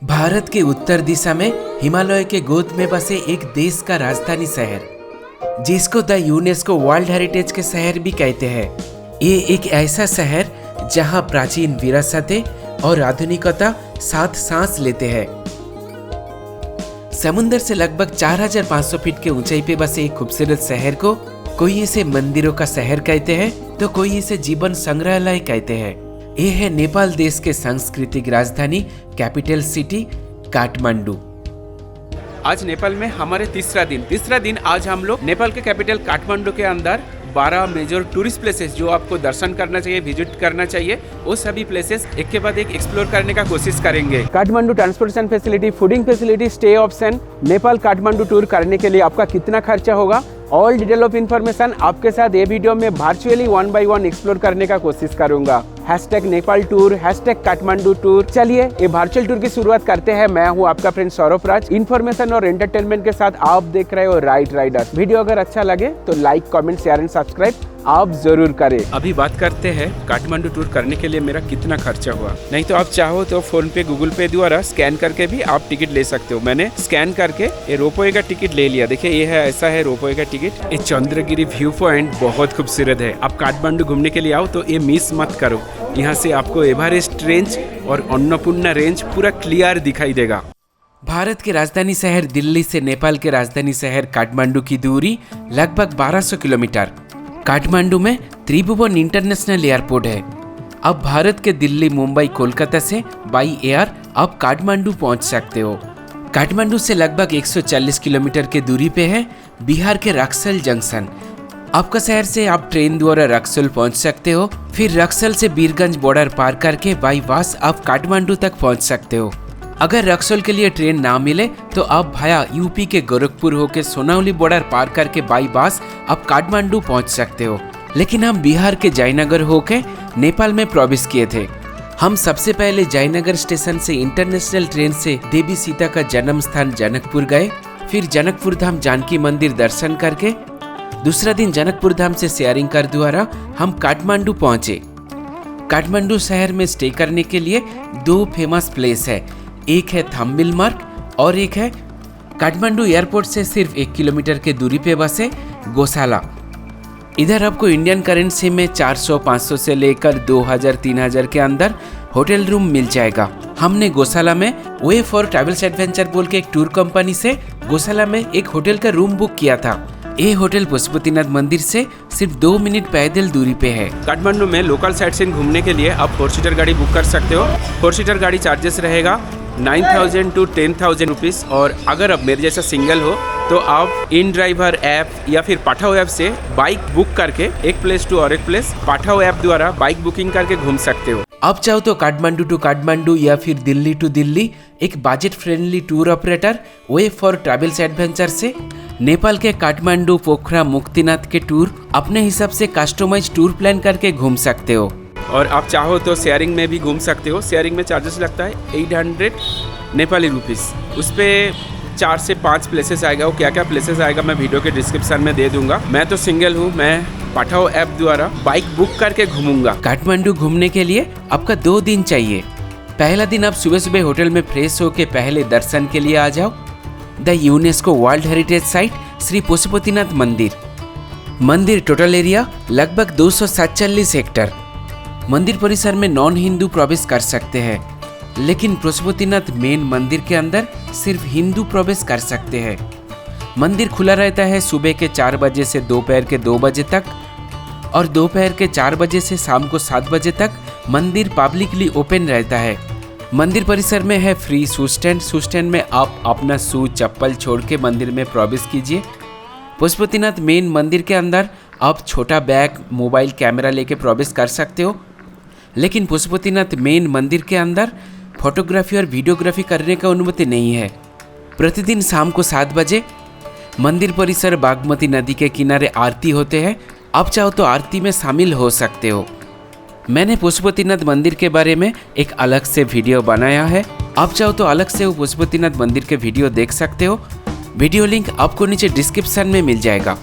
भारत के उत्तर दिशा में हिमालय के गोद में बसे एक देश का राजधानी शहर, जिसको द यूनेस्को वर्ल्ड हेरिटेज के शहर भी कहते हैं। ये एक ऐसा शहर जहां प्राचीन विरासतें और आधुनिकता साथ सांस लेते हैं। समुद्र से लगभग 4500 फीट के ऊंचाई पे बसे एक खूबसूरत शहर को कोई इसे मंदिरों का शहर कहते हैं तो कोई इसे जीवन संग्रहालय कहते हैं। ये है नेपाल देश के सांस्कृतिक राजधानी कैपिटल सिटी काठमांडू। आज नेपाल में हमारे तीसरा दिन आज हम लोग नेपाल के कैपिटल काठमांडू के अंदर 12 मेजर टूरिस्ट प्लेसेस जो आपको दर्शन करना चाहिए, विजिट करना चाहिए, वो सभी प्लेसेस एक के बाद एक एक्सप्लोर करने का कोशिश करेंगे। Kathmandu transportation facility, fooding facility, stay option, Nepal Kathmandu tour करने के लिए आपका कितना खर्चा होगा, ऑल डिटेल ऑफ इन्फॉर्मेशन आपके साथ ये वीडियो में वर्चुअली 1 by 1 एक्सप्लोर करने का कोशिश करूंगा। #Nepal tour, #Kathmandu tour. चलिए ये वर्चुअल टूर की शुरुआत करते हैं। मैं हूं आपका फ्रेंड सौरभ राज। इन्फॉर्मेशन और एंटरटेनमेंट के साथ आप देख रहे हो राइट राइडर्स। वीडियो अगर अच्छा लगे तो like, comment, share and subscribe आप जरूर करें। अभी बात करते हैं काठमांडू टूर करने के लिए मेरा कितना खर्चा हुआ। नहीं तो आप चाहो तो फोन पे, गूगल पे द्वारा स्कैन करके भी आप टिकट ले सकते हो। मैंने स्कैन करके ये रोपवे का टिकट ले लिया। देखिए ये है, ऐसा है रोपवे का टिकट। ये चंद्रगिरी व्यू पॉइंट बहुत खूबसूरत है। आप काठमांडू घूमने के लिए आओ तो ये मिस मत करो। यहाँ से आपको एवरेस्ट रेंज और अन्नपूर्णा रेंज पूरा क्लियर दिखाई देगा। भारत के राजधानी शहर दिल्ली से नेपाल के राजधानी शहर काठमांडू की दूरी लगभग 1200 किलोमीटर। काठमांडू में त्रिभुवन इंटरनेशनल एयरपोर्ट है। अब भारत के दिल्ली, मुंबई, कोलकाता से बाई एयर आप काठमांडू पहुंच सकते हो। काठमांडू से लगभग 140 किलोमीटर के दूरी पे है बिहार के रक्सौल जंक्शन। आपका शहर से आप ट्रेन द्वारा रक्सौल पहुंच सकते हो। फिर रक्सौल से बीरगंज बॉर्डर पार करके बाई बस आप काठमांडू तक पहुंच सकते हो। अगर रक्सौल के लिए ट्रेन ना मिले तो आप भाया यूपी के गोरखपुर होके सोनावली बॉर्डर पार करके बाई बस आप काठमांडू पहुंच सकते हो। लेकिन हम बिहार के जयनगर होके नेपाल में प्रवेश किए थे। हम सबसे पहले जयनगर स्टेशन से इंटरनेशनल ट्रेन से देवी सीता का जन्म स्थान जनकपुर गए। फिर जनकपुर धाम जानकी मंदिर दर्शन करके दूसरा दिन जनकपुर धाम से शेयरिंग कार द्वारा हम काठमांडू पहुंचे। काठमांडू शहर में स्टे करने के लिए 2 फेमस प्लेस है। एक है थाम्बिल मार्ग और एक है काठमांडू एयरपोर्ट से सिर्फ 1 किलोमीटर के दूरी पे बसे गोशाला। इधर आपको इंडियन करेंसी में 400-500 से लेकर 2000-3000 के अंदर होटल रूम मिल जाएगा। हमने गोशाला में वे फॉर ट्रैवल्स एडवेंचर बोल के एक टूर कंपनी से गोशाला में एक होटल का रूम बुक किया था। ये होटल पशुपतिनाथ मंदिर से सिर्फ 2 मिनट पैदल दूरी पे है। काठमांडू में लोकल साइट सीइंग घूमने के लिए आप 4 सीटर गाड़ी बुक कर सकते हो। 4 सीटर गाड़ी चार्जेस रहेगा 9,000 to 10,000 रुपीज़। और अगर आप मेरे जैसा सिंगल हो तो आप इन ड्राइवर ऐप या फिर पाठाओ ऐप से बाइक बुक करके एक प्लेस टू और एक प्लेस पाठाओ ऐप द्वारा बाइक बुकिंग करके घूम सकते हो। आप चाहो तो काठमांडू टू काठमांडू या फिर दिल्ली टू दिल्ली एक budget friendly tour operator way for travels adventure से नेपाल के काठमांडू, पोखरा, मुक्तिनाथ के टूर अपने हिसाब से कस्टमाइज टूर प्लान करके घूम सकते हो। और आप चाहो तो शेयरिंग में भी घूम सकते हो। शेयरिंग में चार्जेस लगता है 800 नेपाली रुपीज़। उस पर 4 से 5 प्लेसेस आएगा। वो क्या क्या प्लेसेस आएगा मैं वीडियो के डिस्क्रिप्शन में दे दूंगा। मैं तो सिंगल हूँ, मैं पाठाओ ऐप द्वारा बाइक बुक करके घूमूंगा। काठमांडू घूमने के लिए आपका 2 दिन चाहिए। पहला दिन आप सुबह सुबह होटल में फ्रेश होके पहले दर्शन के लिए आ जाओ the UNESCO world heritage site Shri Pashupatinath मंदिर टोटल एरिया लगभग 247 हेक्टर। मंदिर परिसर में नॉन हिंदू प्रवेश कर सकते हैं, लेकिन पशुपतिनाथ मेन मंदिर के अंदर सिर्फ हिंदू प्रवेश कर सकते हैं। मंदिर खुला रहता है सुबह के 4 बजे से दोपहर के 2 बजे तक और दोपहर के 4 बजे से शाम को 7 बजे तक मंदिर पब्लिकली ओपन रहता है। मंदिर परिसर में है फ्री शू स्टैंड में आप अपना शू चप्पल छोड़ के मंदिर में प्रवेश कीजिए। पशुपतिनाथ मेन मंदिर के अंदर आप छोटा बैग, मोबाइल कैमरा लेके प्रवेश कर सकते हो, लेकिन पशुपतिनाथ मेन मंदिर के अंदर फोटोग्राफी और वीडियोग्राफी करने का अनुमति नहीं है। प्रतिदिन शाम को 7 बजे मंदिर परिसर बागमती नदी के किनारे आरती होते हैं। आप चाहो तो आरती में शामिल हो सकते हो। मैंने पशुपतिनाथ मंदिर के बारे में एक अलग से वीडियो बनाया है। आप चाहो तो अलग से वो पशुपतिनाथ मंदिर के वीडियो देख सकते हो। वीडियो लिंक आपको नीचे डिस्क्रिप्शन में मिल जाएगा।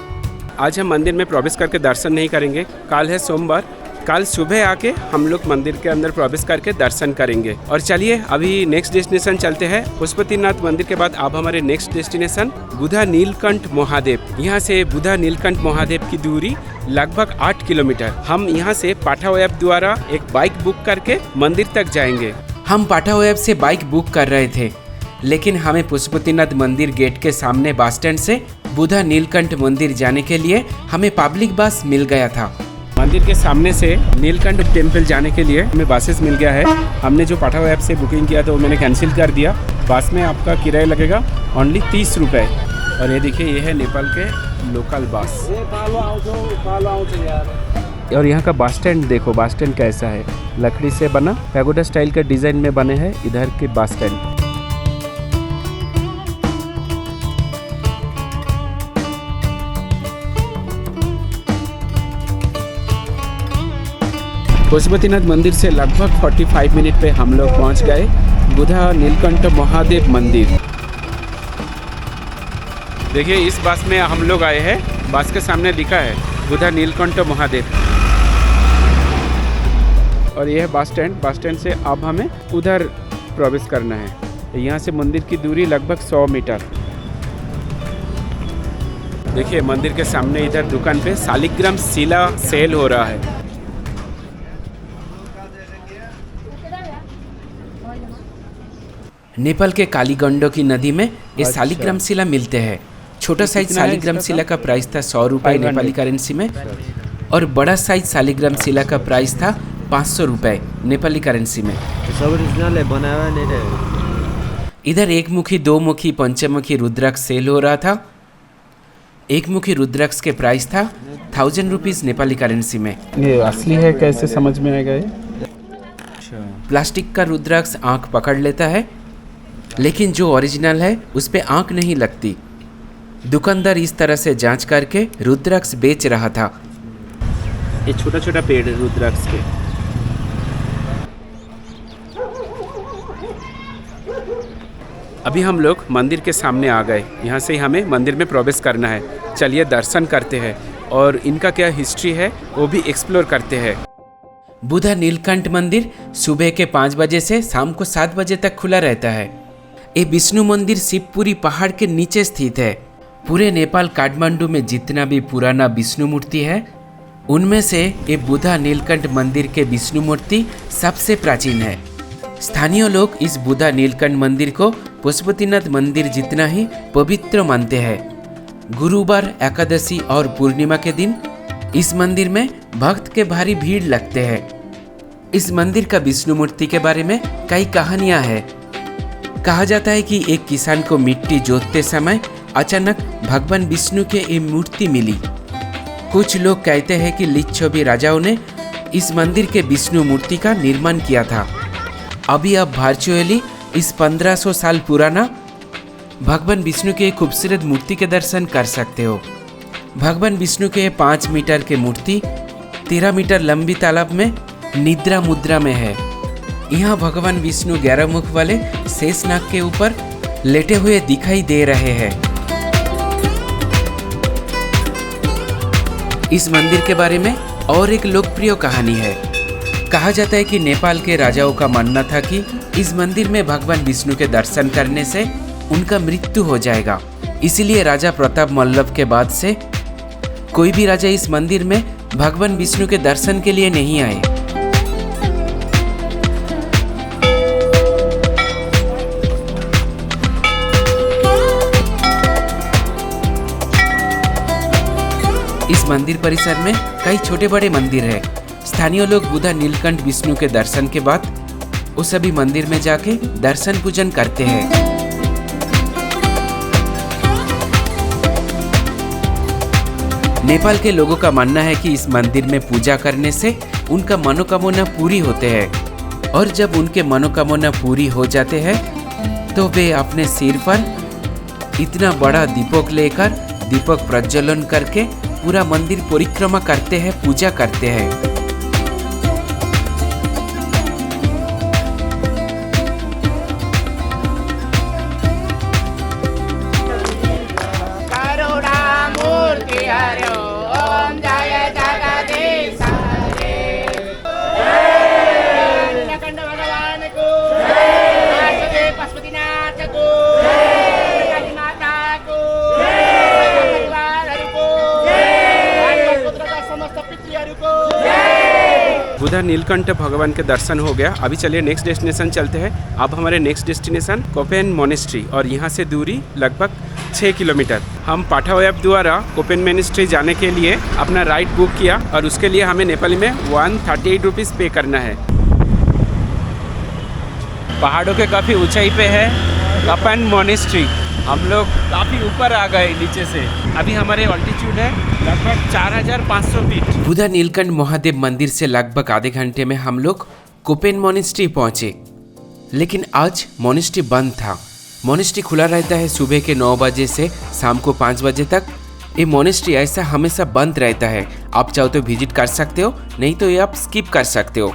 आज हम मंदिर में प्रवेश करके दर्शन नहीं करेंगे। कल है सोमवार, कल सुबह आके हम लोग मंदिर के अंदर प्रवेश करके दर्शन करेंगे। और चलिए अभी नेक्स्ट डेस्टिनेशन चलते हैं। पशुपतिनाथ मंदिर के बाद अब हमारे नेक्स्ट डेस्टिनेशन बुधा नीलकंठ महादेव। यहाँ से बुधा नीलकंठ महादेव की दूरी लगभग 8 किलोमीटर। हम यहाँ से पाठाओ ऐप द्वारा एक बाइक बुक करके मंदिर तक जाएंगे। हम पाठाओ ऐप से बाइक बुक कर रहे थे, लेकिन हमें पशुपतिनाथ मंदिर गेट के सामने बस स्टैंड से बुधा नीलकंठ मंदिर जाने के लिए हमें पब्लिक बस मिल गया था। मंदिर के सामने से नीलकंठ टेम्पल जाने के लिए हमें बसेस मिल गया है। हमने जो पाठाओ ऐप से बुकिंग किया था वो मैंने कैंसिल कर दिया। बस में आपका किराया लगेगा ओनली 30 रुपये। और ये देखिए, ये है नेपाल के लोकल बस। और यहाँ का बस स्टैंड देखो, बस स्टैंड कैसा है, लकड़ी से बना पैगोडा स्टाइल के डिज़ाइन में बने हैं इधर के बस स्टैंड। पशुपतिनाथ मंदिर से लगभग 45 मिनट पे हम लोग पहुंच गए बुधा नीलकंठ महादेव मंदिर। देखिए, इस बस में हम लोग आए हैं। बस के सामने लिखा है बुधा नीलकंठ महादेव। और यह है बस स्टैंड। बस स्टैंड से अब हमें उधर प्रवेश करना है। यहाँ से मंदिर की दूरी लगभग 100 मीटर। देखिए, मंदिर के सामने इधर दुकान पे शालिग्राम शिला सेल हो रहा है। नेपाल के कालीगंडों नदी में ये शालिग्राम शिला मिलते हैं। छोटा साइज शालिग्राम शिला का प्राइस था 100 रुपये नेपाली करेंसी में, और बड़ा साइज शालिग्राम शिला का प्राइस था 500 रुपये नेपाली करेंसी में। इधर एक मुखी, दो मुखी, पंचमुखी रुद्राक्ष सेल हो रहा था। एक मुखी रुद्राक्ष के प्राइस था 1000 रुपीज़ नेपाली करेंसी में। ये असली है, कैसे समझ में आएगा ये? प्लास्टिक का रुद्राक्ष आँख पकड़ लेता है, लेकिन जो ओरिजिनल है उस पे आँख नहीं लगती। दुकानदार इस तरह से जांच करके रुद्राक्ष बेच रहा था। ये छोटा छोटा पेड़ है रुद्राक्ष के। अभी हम लोग मंदिर के सामने आ गए। यहाँ से हमें मंदिर में प्रवेश करना है। चलिए दर्शन करते हैं और इनका क्या हिस्ट्री है वो भी एक्सप्लोर करते हैं। बुधा नीलकंठ मंदिर सुबह के 5 बजे से शाम को 7 बजे तक खुला रहता है। ये विष्णु मंदिर शिवपुरी पहाड़ के नीचे स्थित है। पूरे नेपाल काठमांडू में जितना भी पुराना विष्णु मूर्ति है, उनमें से ये बुधा नीलकंठ मंदिर के विष्णु मूर्ति सबसे प्राचीन है। स्थानीय लोग इस बुधा नीलकंठ मंदिर को पशुपतिनाथ मंदिर जितना ही पवित्र मानते हैं। गुरुवार, एकादशी और पूर्णिमा के दिन इस मंदिर में भक्त के भारी भीड़ लगते हैं। इस मंदिर का विष्णु मूर्ति के बारे में कई कहानियां हैं। कहा जाता है कि एक किसान को मिट्टी जोतते समय अचानक भगवान विष्णु के ये मूर्ति मिली। कुछ लोग कहते हैं कि लिच्छवी राजाओं ने इस मंदिर के विष्णु मूर्ति का निर्माण किया था। अभी आप वर्चुअली इस 1500 साल पुराना भगवान विष्णु के खूबसूरत मूर्ति के दर्शन कर सकते हो। भगवान विष्णु के 5 मीटर के मूर्ति 13 मीटर लंबी तालाब में निद्रा मुद्रा में है। यहाँ भगवान विष्णु 11 मुख वाले शेषनाग के ऊपर लेटे हुए दिखाई दे रहे हैं। इस मंदिर के बारे में और एक लोकप्रिय कहानी है। कहा जाता है कि नेपाल के राजाओं का मानना था कि इस मंदिर में भगवान विष्णु के दर्शन करने से उनका मृत्यु हो जाएगा। इसीलिए राजा प्रताप मल्लभ के बाद से कोई भी राजा इस मंदिर में भगवान विष्णु के दर्शन के लिए नहीं आए। इस मंदिर परिसर में कई छोटे बड़े मंदिर हैं। स्थानीय लोग बुधा नीलकंठ विष्णु के दर्शन के बाद उस सभी मंदिर में जाके दर्शन पूजन करते हैं। नेपाल के लोगों का मानना है कि इस मंदिर में पूजा करने से उनका मनोकामना पूरी होते हैं, और जब उनके मनोकामना पूरी हो जाते हैं तो वे अपने सिर पर इतना बड़ा दीपक लेकर दीपक प्रज्वलन करके पूरा मंदिर परिक्रमा करते हैं, पूजा करते हैं। बुद्धा नीलकंठ भगवान के दर्शन हो गया। अभी चलिए नेक्स्ट डेस्टिनेशन चलते हैं। अब हमारे नेक्स्ट डेस्टिनेशन कोपेन मोनेस्ट्री और यहाँ से दूरी लगभग 6 किलोमीटर। हम पाठाओएब द्वारा कोपेन मोनेस्ट्री जाने के लिए अपना राइड बुक किया और उसके लिए हमें नेपाली में 138 रुपीज़ पे करना है। पहाड़ों के काफ़ी ऊंचाई पे है कोपेन मोनेस्ट्री। हम लोग काफ़ी ऊपर आ गए नीचे से। अभी हमारे ऑल्टीट्यूड है लगभग 4500 फीट। बुद्धा नीलकंठ महादेव मंदिर से लगभग आधे घंटे में हम लोग कोपेन मोनेस्ट्री पहुंचे, लेकिन आज मोनेस्ट्री बंद था। मोनेस्ट्री खुला रहता है सुबह के 9 बजे से शाम को 5 बजे तक। ये मोनेस्ट्री ऐसा हमेशा बंद रहता है। आप चाहो तो विजिट कर सकते हो, नहीं तो ये आप स्किप कर सकते हो।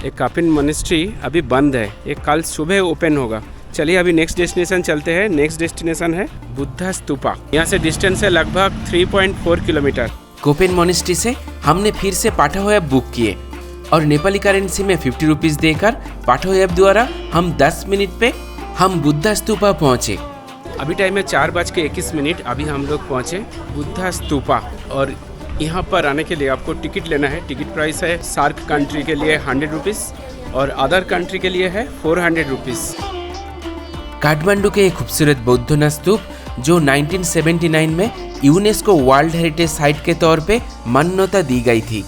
एक कोपेन मोनेस्ट्री अभी बंद है, ये कल सुबह ओपन होगा। चलिए अभी नेक्स्ट डेस्टिनेशन चलते हैं। नेक्स्ट डेस्टिनेशन है बुद्धा स्तूपा। यहाँ से डिस्टेंस है लगभग 3.4 किलोमीटर। कोपेन मोनेस्ट्री से हमने फिर से पाठाओएब बुक किए और नेपाली करेंसी में 50 रुपीज़ देकर पाठाओएब द्वारा हम 10 मिनट पे हम बुद्धा स्तूपा पहुँचे। अभी टाइम है 4:21। अभी हम लोग पहुँचे बुद्धा स्तूपा और यहाँ पर आने के लिए आपको टिकट लेना है। टिकट प्राइस है सार्क कंट्री के लिए 100 रुपीज़ और अदर कंट्री के लिए है 400 रुपीज़। काठमांडू के एक खूबसूरत बौद्ध स्तूप जो 1979 में यूनेस्को वर्ल्ड हेरिटेज साइट के तौर पे मान्यता दी गई थी।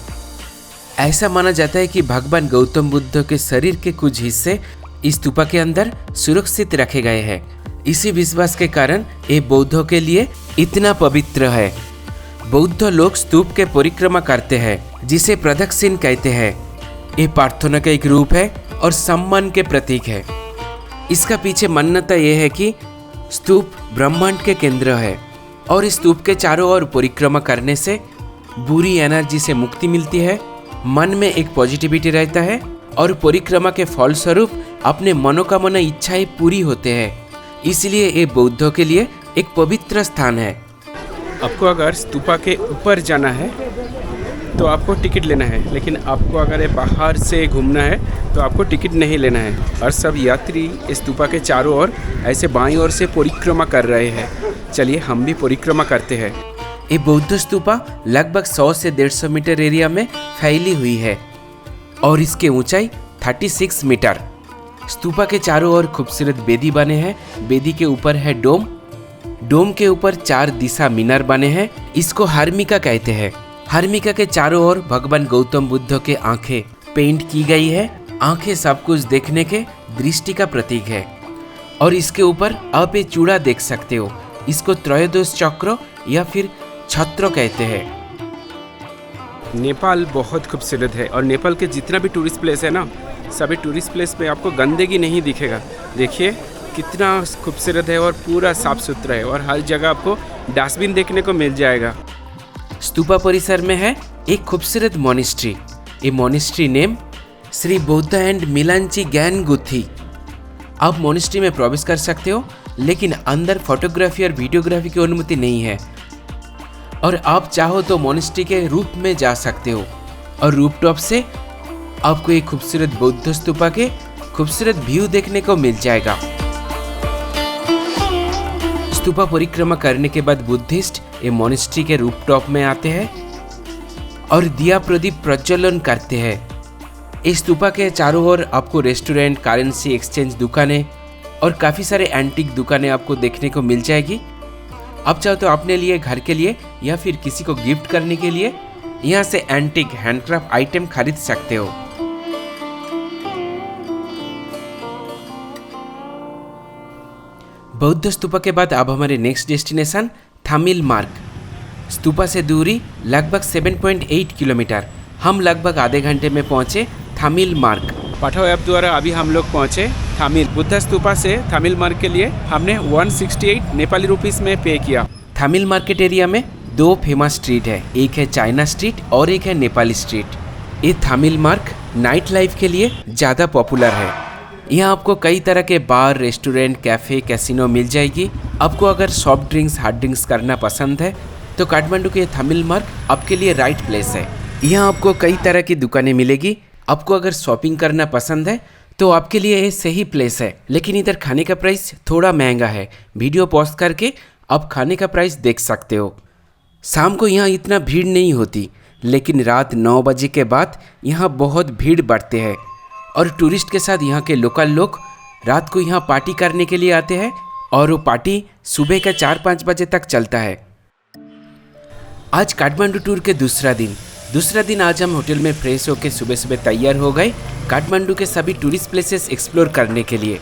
ऐसा माना जाता है कि भगवान गौतम बुद्ध के शरीर के कुछ हिस्से इस स्तूपा के अंदर सुरक्षित रखे गए हैं। इसी विश्वास के कारण ये बौद्धों के लिए इतना पवित्र है। बौद्ध लोग स्तूप के परिक्रमा करते हैं, जिसे प्रदक्षिण कहते हैं। ये प्रार्थना का एक रूप है और सम्मान के प्रतीक है। इसका पीछे मान्यता यह है कि स्तूप ब्रह्मांड के केंद्र है और इस स्तूप के चारों ओर परिक्रमा करने से बुरी एनर्जी से मुक्ति मिलती है, मन में एक पॉजिटिविटी रहता है और परिक्रमा के फलस्वरूप अपने मनोकामना इच्छाएं पूरी होते हैं। इसलिए ये बौद्धों के लिए एक पवित्र स्थान है। आपको अगर स्तूपा के ऊपर जाना है तो आपको टिकट लेना है, लेकिन आपको अगर बाहर से घूमना है तो आपको टिकट नहीं लेना है। और सब यात्री इस स्तूपा के चारों ओर ऐसे बाईं ओर से परिक्रमा कर रहे हैं। चलिए हम भी परिक्रमा करते हैं। ये बौद्ध स्तूपा लगभग 100 से 150 मीटर एरिया में फैली हुई है और इसकी ऊंचाई 36 मीटर। स्तूपा के चारों ओर खूबसूरत बेदी बने हैं। बेदी के ऊपर है डोम। डोम के ऊपर 4 दिशा मीनार बने हैं। इसको हर्मिका कहते हैं। हर्मिका के चारों ओर भगवान गौतम बुद्ध के आंखें पेंट की गई है। आंखें सब कुछ देखने के दृष्टि का प्रतीक है। और इसके ऊपर आप ये चूड़ा देख सकते हो। इसको त्रयोदश चक्र या फिर छत्र कहते हैं। नेपाल बहुत खूबसूरत है और नेपाल के जितना भी टूरिस्ट प्लेस है ना, सभी टूरिस्ट प्लेस पे आपको गंदगी नहीं दिखेगा। देखिए कितना खूबसूरत है और पूरा साफ सुथरा है और हर जगह आपको डस्टबिन देखने को मिल जाएगा। स्तूपा परिसर में है एक खूबसूरत मोनेस्ट्री। ये मोनेस्ट्री नेम श्री बौद्ध एंड मिलांची ज्ञान गुत्थी। आप मोनेस्ट्री में प्रवेश कर सकते हो, लेकिन अंदर फोटोग्राफी और वीडियोग्राफी की अनुमति नहीं है। और आप चाहो तो मोनेस्ट्री के रूप में जा सकते हो और रूफटॉप से आपको एक खूबसूरत बौद्ध स्तूपा के खूबसूरत व्यू देखने को मिल जाएगा। स्तूपा परिक्रमा करने के बाद बुद्धिस्ट ये मोनेस्ट्री के रूफटॉप में आते हैं और दिया प्रदीप प्रज्वलन करते हैं। इस स्तूपा के चारों ओर आपको रेस्टोरेंट, करेंसी एक्सचेंज दुकानें और काफ़ी सारे एंटीक दुकानें आपको देखने को मिल जाएगी। आप चाहो तो अपने लिए, घर के लिए या फिर किसी को गिफ्ट करने के लिए यहाँ से एंटीक हैंडक्राफ्ट आइटम खरीद सकते हो। बौद्ध स्तूपा के बाद अब हमारे नेक्स्ट डेस्टिनेशन थामिल मार्ग। स्तूपा से दूरी लगभग 7.8 किलोमीटर। हम लगभग आधे घंटे में पहुंचे थामिल मार्ग। पाठाओएब द्वारा अभी हम लोग पहुंचे थामिल। बुद्ध स्तूपा से थामिल मार्ग के लिए हमने 168 नेपाली रुपीस में पे किया। थामिल मार्केट एरिया में 2 फेमस स्ट्रीट है, एक है चाइना स्ट्रीट और एक है नेपाली स्ट्रीट। ये थामिल मार्ग नाइट लाइफ के लिए ज़्यादा पॉपुलर है। यहाँ आपको कई तरह के बार, रेस्टोरेंट, कैफ़े, कैसीनो मिल जाएगी। आपको अगर सॉफ्ट ड्रिंक्स, हार्ड ड्रिंक्स करना पसंद है तो काठमांडू के थामिल मार्ग आपके लिए राइट प्लेस है। यहाँ आपको कई तरह की दुकानें मिलेगी। आपको अगर शॉपिंग करना पसंद है तो आपके लिए ये सही प्लेस है। लेकिन इधर खाने का प्राइस थोड़ा महंगा है। वीडियो पॉज करके आप खाने का प्राइस देख सकते हो। शाम को यहाँ इतना भीड़ नहीं होती। लेकिन रात 9 बजे के बाद यहाँ बहुत भीड़ बढ़ते हैं और टूरिस्ट के साथ यहाँ के लोकल लोग रात को यहाँ पार्टी करने के लिए आते हैं और वो पार्टी सुबह का 4-5 बजे तक चलता है। आज काठमांडू टूर के दूसरा दिन आज हम होटल में फ्रेश होकर सुबह सुबह तैयार हो गए काठमांडू के सभी टूरिस्ट प्लेसेस एक्सप्लोर करने के लिए।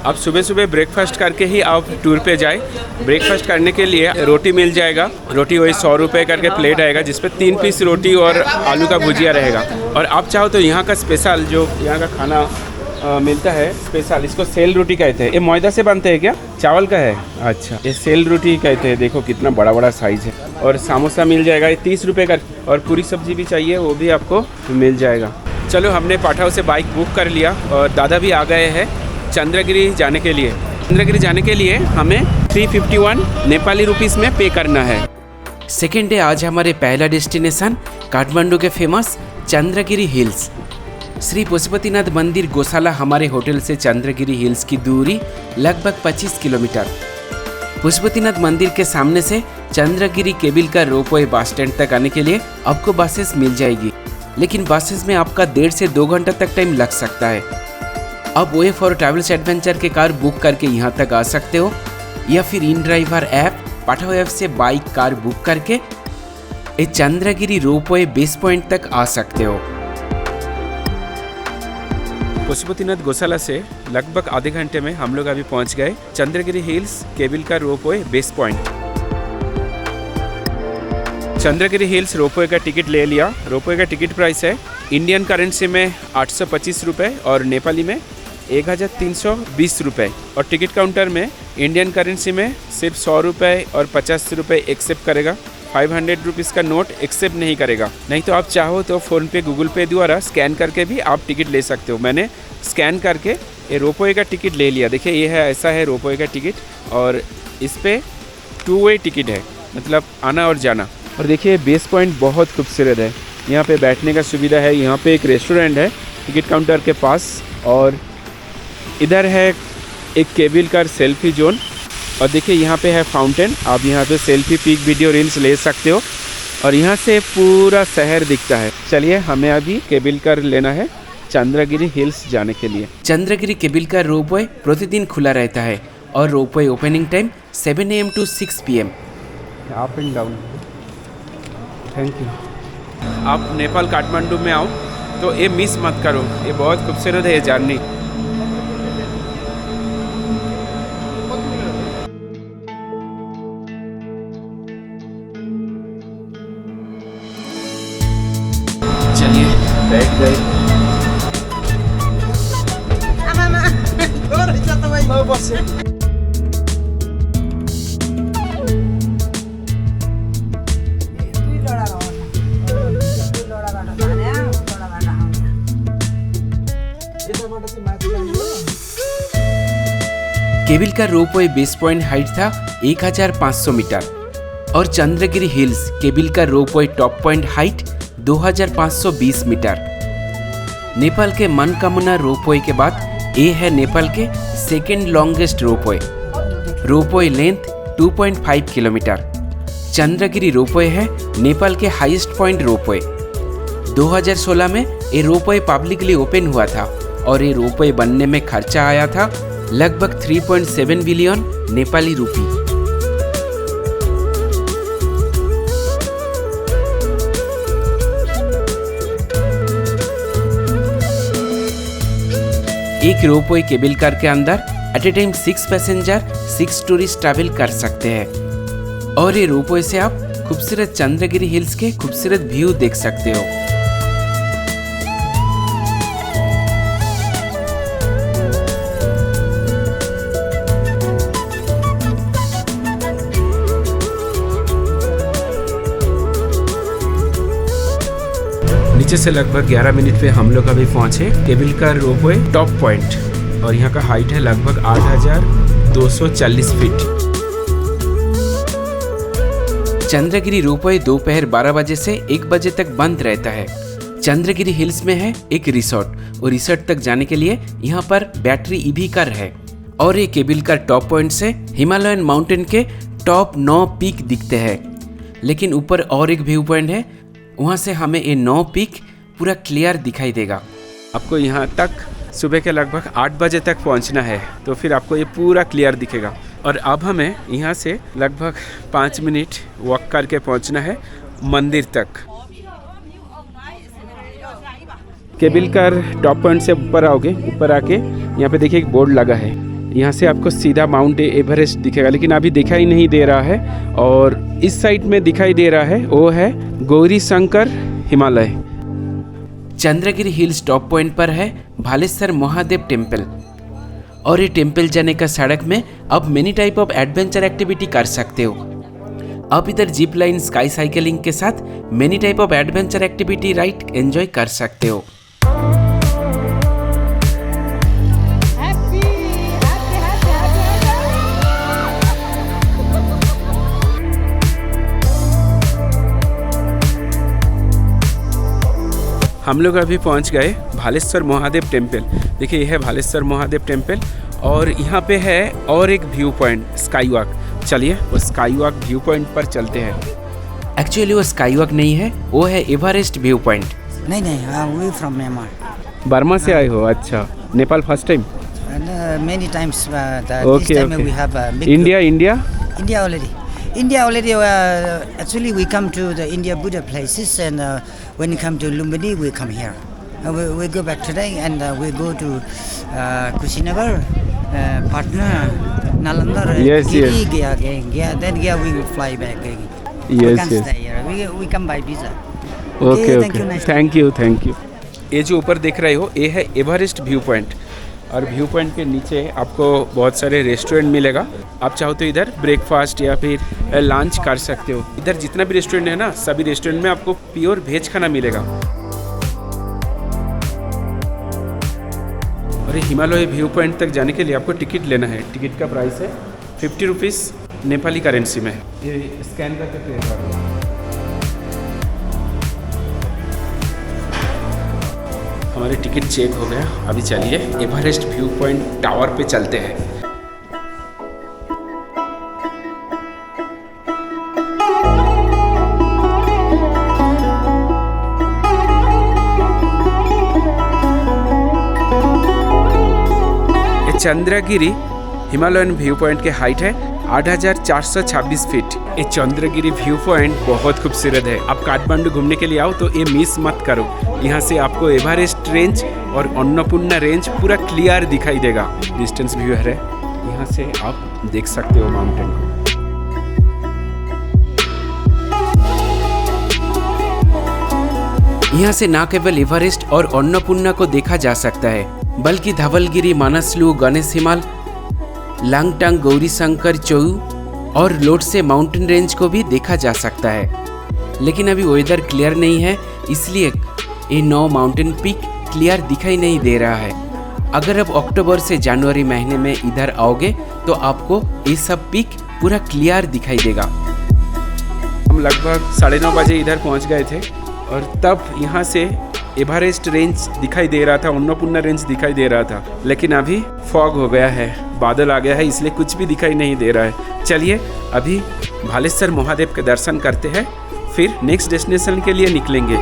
अब सुबह सुबह ब्रेकफास्ट करके ही आप टूर पे जाए। ब्रेकफास्ट करने के लिए रोटी मिल जाएगा। रोटी वही 100 रुपये करके प्लेट आएगा, जिसपे 3 पीस रोटी और आलू का भुजिया रहेगा। और आप चाहो तो यहाँ का स्पेशल जो यहाँ का खाना मिलता है स्पेशल, इसको सेल रोटी कहते हैं। ये मैदा से बनते हैं क्या? चावल का है। अच्छा, ये सेल रोटी कहते हैं। देखो कितना बड़ा बड़ा साइज है। और समोसा मिल जाएगा, ये 30 रुपये का। और पूरी सब्जी भी चाहिए वो भी आपको मिल जाएगा। चलो, हमने पाठाव से बाइक बुक कर लिया और दादा भी आ गए हैं चंद्रगिरी जाने के लिए। चंद्रगिरी जाने के लिए हमें 351 नेपाली रुपीस में पे करना है। सेकेंड डे आज हमारे पहला डेस्टिनेशन काठमांडू के फेमस चंद्रगिरी हिल्स। श्री पशुपतिनाथ मंदिर गौशाला हमारे होटल से चंद्रगिरी हिल्स की दूरी लगभग 25 किलोमीटर। पशुपतिनाथ मंदिर के सामने से चंद्रगिरी केबिल का रोपवे बस स्टैंड तक आने के लिए आपको बसेस मिल जाएगी, लेकिन बसेस में आपका 1.5 से 2 घंटा तक टाइम लग सकता है। आप वे फॉर ट्रैवल्स एडवेंचर के कार बुक करके यहाँ तक आ सकते हो, या फिर इन ड्राइवर ऐप पाठाव ऐप से बाइक कार बुक करके इस चंद्रगिरी रोपवे बेस पॉइंट तक आ सकते हो। पशुपतिनाथ गौशाला से लगभग आधे घंटे में हम लोग अभी पहुंच गए चंद्रगिरी हिल्स केबिल का ropeway base point. Chandragiri hills ropeway का टिकट ले लिया। रोपवे का टिकट प्राइस है इंडियन करेंसी में 825 रुपये और नेपाली में 1320 रुपये। और टिकट काउंटर में इंडियन करेंसी में सिर्फ 100 रुपये और 50 रुपये एक्सेप्ट करेगा। 500 रुपीज़ का नोट एक्सेप्ट नहीं करेगा। नहीं तो आप चाहो तो फ़ोन पे गूगल पे द्वारा स्कैन करके भी आप टिकट ले सकते हो। मैंने स्कैन करके ये रोपवे का टिकट ले लिया। देखिए ये है, ऐसा है रोपवे का टिकट और इस पर 2 वे टिकट है, मतलब आना और जाना। और देखिए बेस पॉइंट बहुत खूबसूरत है। यहाँ पे बैठने का सुविधा है। यहाँ पे एक रेस्टोरेंट है टिकट काउंटर के पास, और इधर है एक केबिल कार सेल्फी जोन। और देखिए यहाँ पे है फाउंटेन। आप यहाँ पे सेल्फी पिक वीडियो रील्स ले सकते हो और यहाँ से पूरा शहर दिखता है। चलिए, हमें अभी केबिल कार लेना है चंद्रगिरी हिल्स जाने के लिए। चंद्रगिरी केबिल कार रोपवे प्रतिदिन खुला रहता है और ropeway opening time 7 AM to 6 PM। Up and down. Thank you. आप नेपाल काठमांडू में आओ तो ये मिस मत करो, ये बहुत खूबसूरत है ये जर्नी। चलिए बैठ गए। केबिल का रोपवे बेस पॉइंट हाइट था 1500 मीटर और चंद्रगिरी हिल्स केबिल का ropeway top point height 2520 metre. Nepal के मनकामना रोपवे के बाद ये है नेपाल के second longest ropeway. Ropeway length 2.5 kilometre. Chandragiri ropeway है नेपाल के हाईएस्ट पॉइंट रोपवे। 2016 में ये रोपवे पब्लिकली ओपन हुआ था और ये रोपवे बनने में खर्चा आया था लगभग 3.7 बिलियन नेपाली रुपी। एक रोपवे केबल कार के अंदर at a time 6 passenger 6 tourist travel कर सकते हैं और ये रोपवे से आप खूबसूरत चंद्रगिरी हिल्स के खूबसूरत व्यू देख सकते हो। नीचे से लगभग 11 मिनट पे हम लोग अभी पहुंचे cable car ropeway top point और यहाँ का हाइट है लगभग 8240 फीट। चंद्रगिरी रोपवे दोपहर 12 बजे से 1 बजे तक बंद रहता है। चंद्रगिरी हिल्स में है एक रिसोर्ट और रिसोर्ट तक जाने के लिए यहाँ पर बैटरी ईवी कार है और ये केबिल कार टॉप पॉइंट से हिमालयन माउंटेन के टॉप 9 पीक दिखते हैं। लेकिन ऊपर और एक व्यू पॉइंट है, वहाँ से हमें ये 9 पीक पूरा क्लियर दिखाई देगा। आपको यहाँ तक सुबह के लगभग 8 बजे तक पहुँचना है, तो फिर आपको ये पूरा क्लियर दिखेगा। और अब हमें यहाँ से लगभग 5 मिनट वॉक करके पहुँचना है मंदिर तक। केबल कार टॉप पॉइंट से ऊपर आओगे, ऊपर आके यहाँ पे देखिए एक बोर्ड लगा है, यहाँ से आपको सीधा माउंट एवरेस्ट दिखेगा, लेकिन अभी दिखाई नहीं दे रहा है। और इस साइड में दिखाई दे रहा है वो है Gauri Shankar Himalaya. Chandragiri hills top point पर है भालेश्वर महादेव टेम्पल, और ये टेम्पल जाने का सड़क में आप many type of adventure activity कर सकते हो। आप इधर जिप लाइन, स्काई साइकिलिंग के साथ many type of adventure activity ride enjoy कर सकते हो। हम लोग अभी पहुंच गए भालेश्वर महादेव टेम्पल। देखिए ये है भालेश्वर महादेव टेम्पल, और यहाँ पे है और एक व्यू पॉइंट स्काई वॉक। चलिए वो स्काई वॉक व्यू पॉइंट पर चलते हैं। एक्चुअली वो स्काई वॉक नहीं है, वो है एवरेस्ट व्यू पॉइंट। नहीं वी फ्रॉम म्यांमार। बर्मा से आए हो? अच्छा, Nepal first time? Many times Okay, this time okay. we have a big India India already actually we come to the India Buddha places, and when you come to Lumbini we come here. We go back today, and we go to Kushinagar, Patna, Nalanda, Yes, Giri, yes. Gaya, then we will fly back. We Yes, can't yes. stay here. We come by visa. Okay thank you, okay, nice thank you. ये जो ऊपर देख रहे हो ये है Everest view point, और view point के नीचे आपको बहुत सारे रेस्टोरेंट मिलेगा। आप चाहो तो इधर ब्रेकफास्ट या फिर लंच कर सकते हो। इधर जितना भी रेस्टोरेंट है ना, सभी रेस्टोरेंट में आपको प्योर वेज खाना मिलेगा। और ये हिमालय व्यू पॉइंट तक जाने के लिए आपको टिकट लेना है। टिकट का प्राइस है 50 रुपीज़ नेपाली करेंसी में। ये स्कैन करके पे करो। हमारे टिकट चेक हो गया। अभी चलिए एवरेस्ट व्यू पॉइंट टावर पे चलते हैं। ये चंद्रगिरी हिमालयन व्यू पॉइंट के हाइट है 8,426 फीट। ये चंद्रगिरी व्यू पॉइंट बहुत खूबसूरत है। आप काठमांडू घूमने के लिए आओ तो ये मिस मत करो। यहाँ से आपको एवरेस्ट रेंज और अन्नपूर्णा रेंज पूरा क्लियर दिखाई देगा। डिस्टेंस व्यू है, यहाँ से आप देख सकते हो माउंटेन को। यहाँ से न केवल एवरेस्ट और अन्नपूर्णा को देखा जा सकता है, बल्कि धवलगिरी, मानसलू, गणेश हिमाल, लांगटांग, गौरी शंकर, चोऊ और लोटसे माउंटेन रेंज को भी देखा जा सकता है। लेकिन अभी वेदर क्लियर नहीं है, इसलिए ये 9 माउंटेन पीक क्लियर दिखाई नहीं दे रहा है। अगर आप अक्टूबर से जनवरी महीने में इधर आओगे तो आपको ये सब पीक पूरा क्लियर दिखाई देगा। हम लगभग 9:30 बजे इधर पहुँच गए थे, और तब यहाँ से एवरेस्ट रेंज दिखाई दे रहा था, अन्नपूर्णा रेंज दिखाई दे रहा था। लेकिन अभी फॉग हो गया है, बादल आ गया है, इसलिए कुछ भी दिखाई नहीं दे रहा है। चलिए अभी भालेश्वर महादेव के दर्शन करते हैं, फिर नेक्स्ट डेस्टिनेशन के लिए निकलेंगे।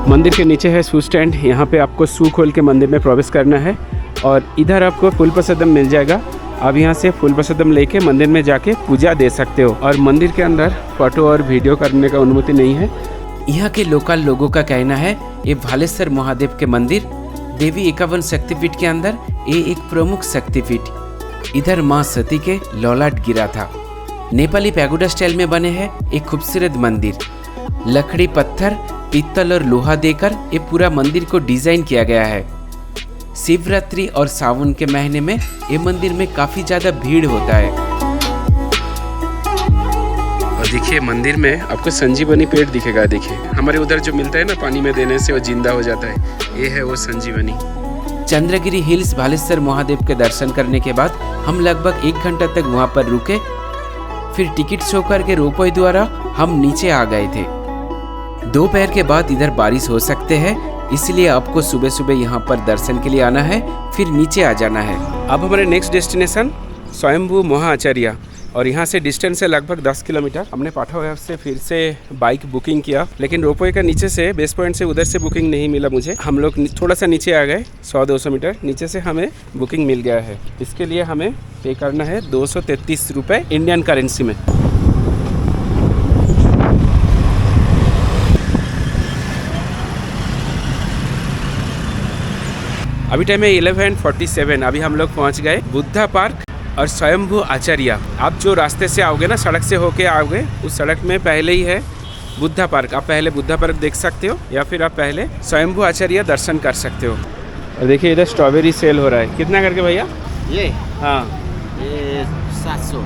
मंदिर के नीचे है शू स्टैंड। यहाँ पे आपको शू खोल के मंदिर में प्रवेश करना है, और इधर आपको फूल प्रसादम मिल जाएगा। आप यहाँ से फूल प्रसादम लेके मंदिर में जाके पूजा दे सकते हो। और मंदिर के अंदर फोटो और वीडियो करने का अनुमति नहीं है। यहाँ के लोकल लोगों का कहना है ये भालेश्वर महादेव के मंदिर देवी 51 शक्तिपीठ के अंदर ये एक प्रमुख शक्तिपीठ। इधर माँ सती के लौलाट गिरा था। नेपाली पैगोडा स्टाइल में बने हैं एक खूबसूरत मंदिर। लकड़ी, पत्थर, पीतल और लोहा देकर ये पूरा मंदिर को डिजाइन किया गया है। शिवरात्रि और सावन के महीने में ये मंदिर में काफी ज्यादा भीड़ होता है। और देखिए मंदिर में आपको संजीवनी पेड़ दिखेगा। देखिए हमारे उधर जो मिलता है ना, पानी में देने से वो जिंदा हो जाता है, ये है वो संजीवनी। चंद्रगिरी हिल्स भालेश्वर महादेव के दर्शन करने के बाद हम लगभग 1 घंटा तक वहां पर रुके। फिर टिकट शो करके रोपवे द्वारा हम नीचे आ गए थे। दोपहर के बाद इधर बारिश हो सकते हैं, इसलिए आपको सुबह सुबह यहाँ पर दर्शन के लिए आना है, फिर नीचे आ जाना है। अब हमारे नेक्स्ट डेस्टिनेशन स्वयंभू महाआचार्य और यहाँ से डिस्टेंस है लगभग 10 किलोमीटर। हमने पाठा ऐप से फिर से बाइक बुकिंग किया, लेकिन रोपवे का नीचे से बेस पॉइंट से उधर से बुकिंग नहीं मिला मुझे। हम लोग थोड़ा सा नीचे आ गए, 100-200 मीटर नीचे से हमें बुकिंग मिल गया है। इसके लिए हमें पे करना है 233 रुपये इंडियन करेंसी में। अभी टाइम है 11:47। अभी हम लोग पहुँच गए बुद्धा पार्क और स्वयंभू आचार्य। आप जो रास्ते से आओगे ना, सड़क से होके आओगे, उस सड़क में पहले ही है बुद्धा पार्क। आप पहले बुद्धा पार्क देख सकते हो या फिर आप पहले स्वयंभू आचार्य दर्शन कर सकते हो। और देखिए इधर स्ट्रॉबेरी सेल हो रहा है। कितना करके भैया ये? हाँ, ये 700।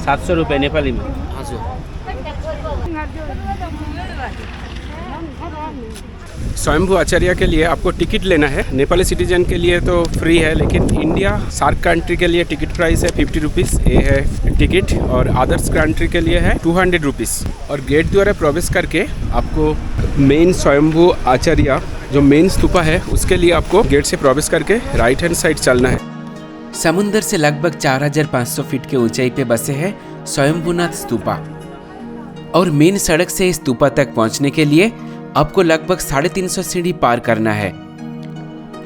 700 रुपये नेपाली में। हाँ जी। स्वयंभू आचार्य के लिए आपको टिकट लेना है। नेपाली सिटीजन के लिए तो फ्री है, लेकिन इंडिया सार्क कंट्री के लिए टिकट प्राइस है 50 रुपीज़। ये है टिकट, और अदर्स कंट्री के लिए है 200 रुपीज़। और गेट द्वारा प्रवेश करके आपको मेन स्वयंभू आचार्य जो मेन स्तूपा है उसके लिए आपको गेट से प्रवेश करके राइट हैंड साइड चलना है। समुंदर से लगभग 4500 फीट के ऊंचाई पे बसे है स्वयंभूनाथ स्तूपा, और मेन सड़क से इस स्तूपा तक पहुंचने के लिए आपको लगभग 350 सीढ़ी पार करना है।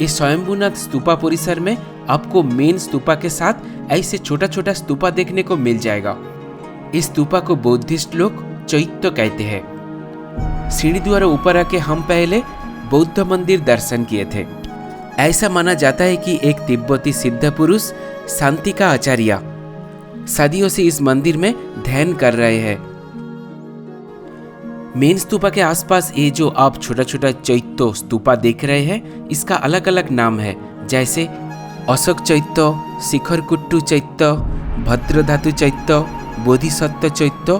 इस स्वयंभूनाथ स्तूपा परिसर में आपको मेन स्तूपा के साथ ऐसे छोटा छोटा स्तूपा देखने को मिल जाएगा। इस स्तूपा को बौद्धिस्ट लोग चैत्य कहते हैं। सीढ़ी द्वारा ऊपर आके हम पहले बौद्ध मंदिर दर्शन किए थे। ऐसा माना जाता है कि एक तिब्बती सिद्ध पुरुष शांति का आचार्य सदियों से इस मंदिर में ध्यान कर रहे हैं। मेन स्तूपा के आसपास ये जो आप छोटा छोटा चैत्य स्तूपा देख रहे हैं, इसका अलग अलग नाम है, जैसे अशोक चैत्य, शिखरकुट्टू चैत्य, भद्रधातु चैत्य, बोधिसत्व चैत्य।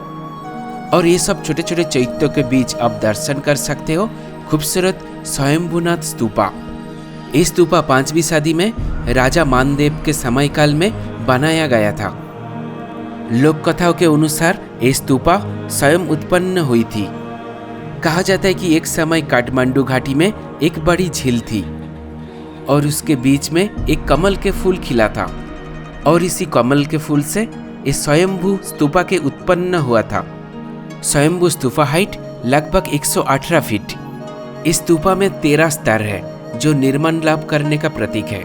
और ये सब छोटे छोटे चैत्यों के बीच आप दर्शन कर सकते हो खूबसूरत स्वयंभूनाथ स्तूपा। ये स्तूपा 5वीं सदी में राजा मानदेव के समयकाल में बनाया गया था। लोक कथाओं के अनुसार ये स्तूपा स्वयं उत्पन्न हुई थी। कहा जाता है कि एक समय काठमांडू घाटी में एक बड़ी झील थी और उसके बीच में एक कमल के फूल खिला था, और इसी कमल के फूल से ये स्वयंभू स्तूपा के उत्पन्न हुआ था। स्वयंभू स्तूपा हाइट लगभग 118 फीट। इस स्तूपा में 13 स्तर है जो निर्माण लाभ करने का प्रतीक है।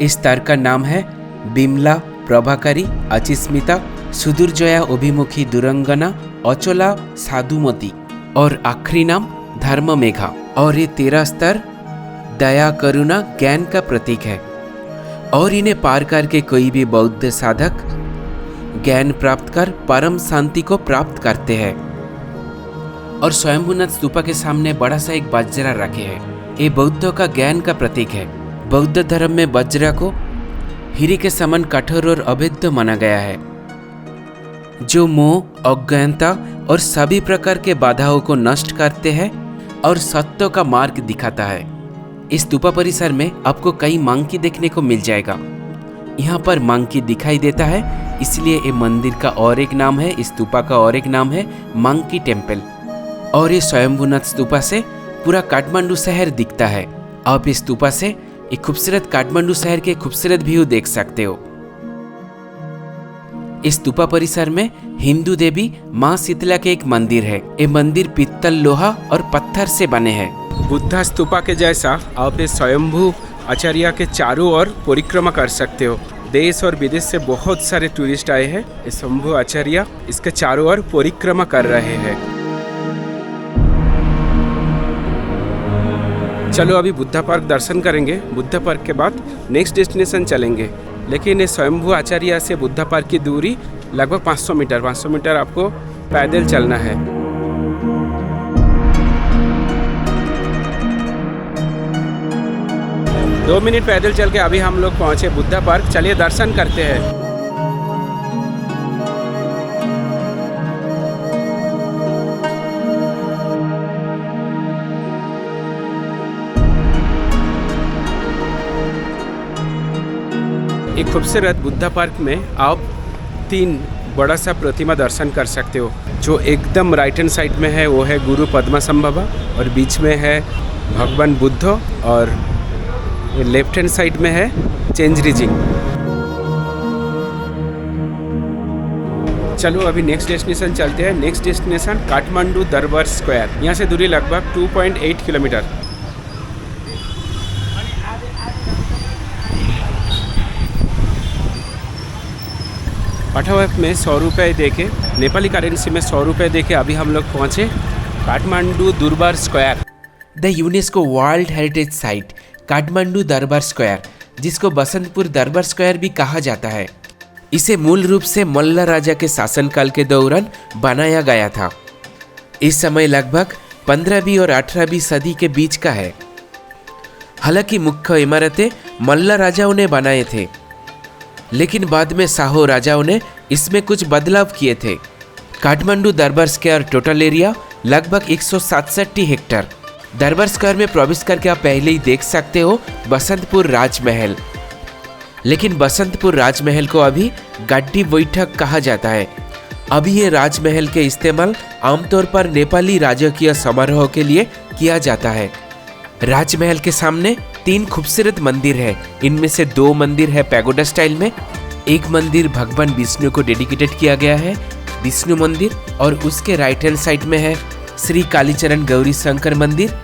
इस स्तर का नाम है बिमला, प्रभाकारी, अचिस्मिता, सुदुर्जया, अभिमुखी, दुरंगना, अचला, साधुमती, और आखिरी नाम धर्ममेघा। और ये 13 स्तर दया, करुणा, ज्ञान का प्रतीक है, और इन्हें पार करके कोई भी बौद्ध साधक ज्ञान प्राप्त कर परम शांति को प्राप्त करते हैं। और स्वयंभूनाथ स्तूपा के सामने बड़ा सा एक वज्रा रखे है। ये बौद्धों का ज्ञान का प्रतीक है। बौद्ध धर्म में वज्रा को हीरे के समान कठोर और अभेद्य माना गया है, जो मोह, अज्ञानता और सभी प्रकार के बाधाओं को नष्ट करते हैं और सत्य का मार्ग दिखाता है। इस स्तूपा परिसर में आपको कई मंकी देखने को मिल जाएगा। यहाँ पर मंकी दिखाई देता है, इसलिए ये मंदिर का और एक नाम है, इस स्तूपा का और एक नाम है मंकी टेम्पल। और ये स्वयंभूनाथ स्तूपा से पूरा काठमांडू शहर दिखता है। आप इस स्तूपा से एक खूबसूरत काठमांडू शहर के खूबसूरत व्यू देख सकते हो। इस स्तूपा परिसर में हिंदू देवी माँ शीतला के एक मंदिर है। ये मंदिर पीतल, लोहा और पत्थर से बने हैं। बुद्धा स्तूपा के जैसा आप इस स्वयंभू आचार्य के चारों ओर परिक्रमा कर सकते हो। देश और विदेश से बहुत सारे टूरिस्ट आए हैं। इस स्वयंभू आचार्य इसके चारों ओर परिक्रमा कर रहे हैं। चलो अभी बुद्धा पार्क दर्शन करेंगे। बुद्धा पार्क के बाद नेक्स्ट डेस्टिनेशन चलेंगे। लेकिन ये स्वयंभू आचार्य से बुद्धा पार्क की दूरी लगभग 500 मीटर। 500 मीटर आपको पैदल चलना है। दो मिनट पैदल चल के अभी हम लोग पहुंचे बुद्धा पार्क। चलिए दर्शन करते हैं। एक खूबसूरत बुद्धा पार्क में आप 3 बड़ा सा प्रतिमा दर्शन कर सकते हो। जो एकदम राइट हैंड साइड में है वो है गुरु पद्मसंभवा, और बीच में है भगवान बुद्ध, और लेफ्ट हैंड साइड में है चेंजरी जिंग। चलो अभी नेक्स्ट डेस्टिनेशन चलते हैं। नेक्स्ट डेस्टिनेशन काठमांडू दरबार स्क्वायर। यहाँ से दूरी लगभग 2.8 किलोमीटर। पाठा ऐप में 100 रुपये देके, नेपाली करेंसी में 100 रुपये देके अभी हम लोग पहुँचे काठमांडू दरबार square. The UNESCO world heritage site Kathmandu दरबार स्क्वायर, जिसको बसंतपुर दरबार स्क्वायर भी कहा जाता है, इसे मूल रूप से मल्ल राजा के शासनकाल के दौरान बनाया गया था। इस समय लगभग 15वीं और 18वीं सदी के बीच का है। हालांकि मुख्य इमारतें मल्ल राजाओं ने बनाए थे, लेकिन बाद में शाहो राजाओं ने इसमें कुछ बदलाव किए थे। काठमांडू दरबार स्क्वायर टोटल एरिया लगभग 167 हेक्टेयर। दरबार स्क्वायर में प्रवेश करके आप पहले ही देख सकते हो बसंतपुर राजमहल, लेकिन बसंतपुर राजमहल को अभी गड्डी बैठक कहा जाता है। अभी ये राजमहल के इस्तेमाल आमतौर पर नेपाली राजकीय समारोह के लिए किया जाता है। राजमहल के सामने 3 खूबसूरत मंदिर है। इनमें से 2 मंदिर है पैगोडा स्टाइल में। एक मंदिर भगवान विष्णु को डेडिकेटेड किया गया है, विष्णु मंदिर, और उसके राइट हैंड साइड में है श्री कालीचरण गौरी शंकर मंदिर,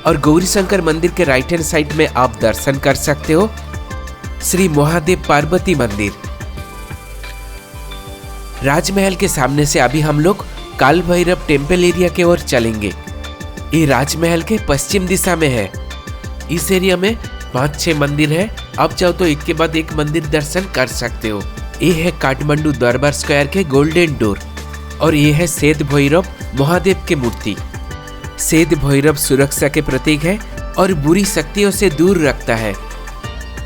और गौरी शंकर मंदिर के राइट हैंड साइड में आप दर्शन कर सकते हो श्री महादेव पार्वती मंदिर। राजमहल के सामने से अभी हम लोग काल भैरव टेम्पल एरिया की ओर चलेंगे। ये राजमहल के पश्चिम दिशा में है। इस एरिया में 5-6 मंदिर है। आप चाहो तो एक के बाद एक मंदिर दर्शन कर सकते हो। ये है काठमांडू दरबार स्क्वायर के गोल्डन डोर, और ये है श्वेत भैरव महादेव की मूर्ति। श्वेत भैरव सुरक्षा के प्रतीक है और बुरी शक्तियों से दूर रखता है।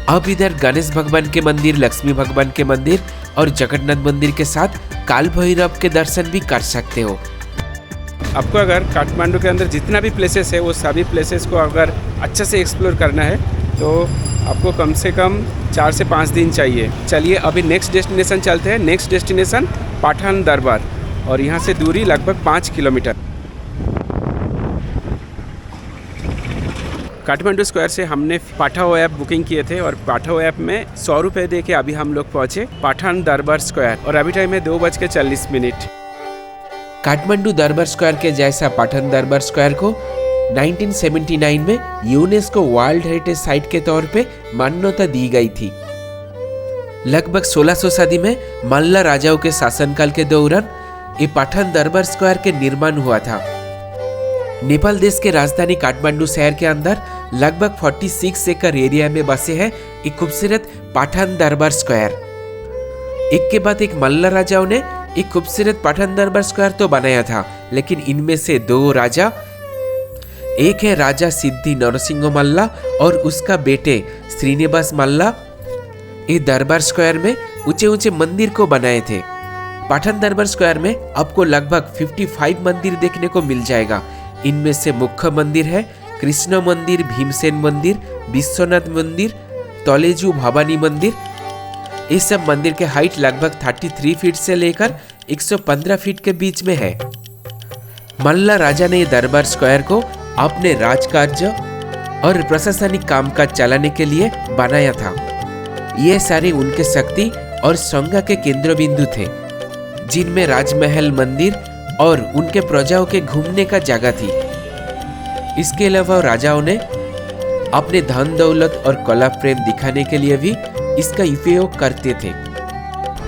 अब इधर गणेश भगवान के मंदिर, लक्ष्मी भगवान के मंदिर और जगन्नाथ मंदिर के साथ काल भैरव के दर्शन भी कर सकते हो। आपको अगर काठमांडू के अंदर जितना भी प्लेसेस है वो सभी प्लेसेस को अगर अच्छे से एक्सप्लोर करना है तो आपको कम से कम 4 से 5 दिन चाहिए। चलिए अभी नेक्स्ट डेस्टिनेशन चलते हैं। नेक्स्ट डेस्टिनेशन पाठान दरबार, और यहाँ से दूरी लगभग 5 किलोमीटर। काठमांडू स्क्वायर से हमने पाठाओ ऐप बुकिंग किए थे, और पाठाओ ऐप में 100 रुपये दे के अभी हम लोग पहुँचे पाठान दरबार स्क्वायर, और अभी टाइम है 2:40। काठमांडू दरबार स्क्वायर के जैसा पाठान दरबार स्क्वायर को 1979 में यूनेस्को वर्ल्ड हेरिटेज साइट के तौर पे मान्यता दी गई थी। लगभग 1600 सदी में मल्ल राजाओं के शासनकाल के दौरान ये पाठान दरबार स्क्वायर के निर्माण हुआ था। नेपाल देश के राजधानी काठमांडू शहर के अंदर लगभग 46 एकड़ एरिया में बसे है एक खूबसूरत पाठान दरबार स्क्वायर। एक के बाद एक मल्ल राजाओं ने एक खूबसूरत पाठान दरबार स्क्वायर तो बनाया था, लेकिन इनमें से 2 राजा, एक है राजा सिद्धि नरसिंह मल्ल और उसका बेटे श्रीनिवास मल्ल, ये दरबार स्क्वायर में ऊंचे ऊंचे मंदिर को बनाए थे। पाठान दरबार स्क्वायर में आपको लगभग 55 मंदिर देखने को मिल जाएगा। इनमें से मुख्य मंदिर है कृष्ण मंदिर, भीमसेन मंदिर, विश्वनाथ मंदिर, तलेजू भवानी मंदिर। इस सब मंदिर के हाइट लगभग 33 फीट से लेकर 115 फीट के बीच में है। मल्ल राजा ने दरबार स्क्वायर को अपने राजकार्य और प्रशासनिक कामकाज चलाने के लिए बनाया था। ये सारे उनके शक्ति और संज्ञा के केंद्र बिंदु थे, जिनमें राजमहल, मंदिर और उनके प्रजाओं के घूमने का जगह थी। इसके अलावा राजाओं ने अपने धन दौलत और कला प्रेम दिखाने के लिए भी इसका उपयोग करते थे।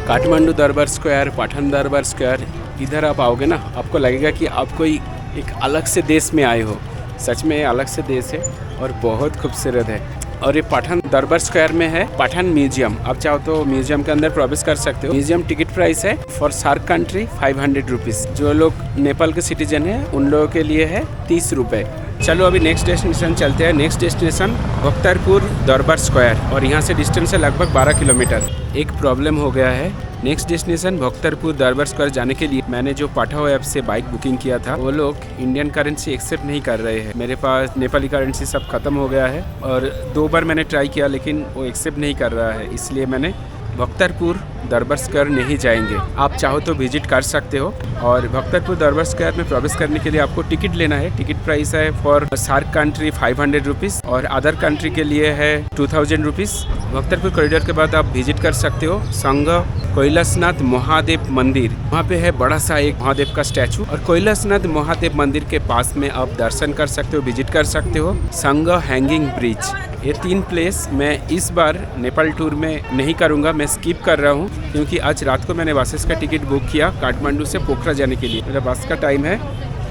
काठमांडू दरबार स्क्वायर, पाठान दरबार स्क्वायर, इधर आप आओगे ना, आपको लगेगा कि आप कोई एक अलग से देश में आए हो। सच में अलग से देश है और बहुत खूबसूरत है। और ये पाठान दरबार स्क्वायर में है पाठान म्यूजियम। आप चाहो तो म्यूजियम के अंदर प्रवेश कर सकते हो। म्यूजियम टिकट प्राइस है फॉर सार्क कंट्री 500 रुपीज़। जो लोग नेपाल के सिटीजन हैं उन लोगों के लिए है 30 रुपये। चलो अभी नेक्स्ट डेस्टिनेशन चलते हैं। नेक्स्ट डेस्टिनेशन भक्तरपुर दरबार स्क्वायर, और यहाँ से डिस्टेंस है लगभग 12 किलोमीटर। एक प्रॉब्लम हो गया है। नेक्स्ट डेस्टिनेशन भक्तरपुर दरबार स्क्वायर जाने के लिए मैंने जो पाठाओ ऐप से बाइक बुकिंग किया था, वो लोग इंडियन करेंसी एक्सेप्ट नहीं कर रहे हैं। मेरे पास नेपाली करेंसी सब खत्म हो गया है, और 2 बार मैंने ट्राई किया लेकिन वो एक्सेप्ट नहीं कर रहा है। इसलिए मैंने भक्तरपुर दरबार स्क्वायर नहीं जाएंगे। आप चाहो तो विजिट कर सकते हो। और भक्तरपुर दरबार स्क्वायर में प्रवेश करने के लिए आपको टिकट लेना है। टिकट प्राइस है फॉर सार्क कंट्री 500 रुपीज़ और अदर कंट्री के लिए है 2000 रुपीज़। भक्तरपुर कॉरिडोर के बाद आप विजिट कर सकते हो संघ कैलाशनाथ महादेव मंदिर। वहाँ पे है बड़ा सा एक महादेव का स्टैचू और कैलाशनाथ महादेव मंदिर के पास में आप दर्शन कर सकते हो, विजिट कर सकते हो। संघ हैंगिंग ब्रिज, ये 3 प्लेस मैं इस बार नेपाल टूर में नहीं करूँगा, मैं स्किप कर रहा हूँ क्योंकि आज रात को मैंने बसेस का टिकट बुक किया काठमांडू से पोखरा जाने के लिए। मेरा बस का टाइम है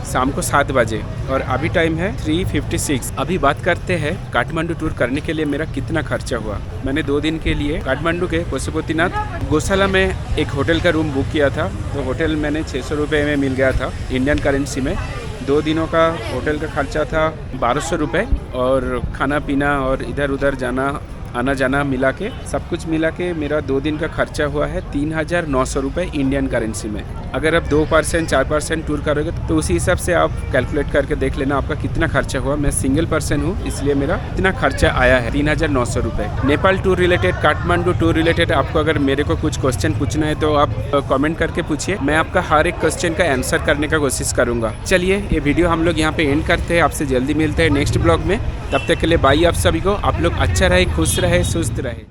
शाम को 7 बजे और अभी टाइम है 3:56। अभी बात करते हैं काठमांडू टूर करने के लिए मेरा कितना खर्चा हुआ। मैंने 2 दिन के लिए काठमांडू के पशुपतिनाथ गौशाला में एक होटल का रूम बुक किया था। तो होटल मैंने 600 रुपये में मिल गया था इंडियन करेंसी में। 2 दिनों का होटल का खर्चा था 1200 रुपये और खाना पीना और इधर उधर जाना आना जाना मिला के सब कुछ मिला के मेरा 2 दिन का खर्चा हुआ है 3900 रुपये इंडियन करेंसी में। अगर आप 2% 4% टूर करोगे तो उसी हिसाब से आप कैलकुलेट करके देख लेना आपका कितना खर्चा हुआ। मैं सिंगल पर्सन हूँ इसलिए मेरा इतना खर्चा आया है 3900 रुपये। Nepal tour related, Kathmandu tour related आपको अगर मेरे को कुछ क्वेश्चन पूछना है तो आप कमेंट करके पूछिए, मैं आपका हर एक क्वेश्चन का आंसर करने का कोशिश करूँगा। चलिए ये वीडियो हम लोग यहाँ पे एंड करते हैं। आपसे जल्दी मिलते हैं नेक्स्ट ब्लॉग में। तब तक के लिए बाय आप सभी को। आप लोग अच्छा रहे, खुश रहे, सुस्त रहे।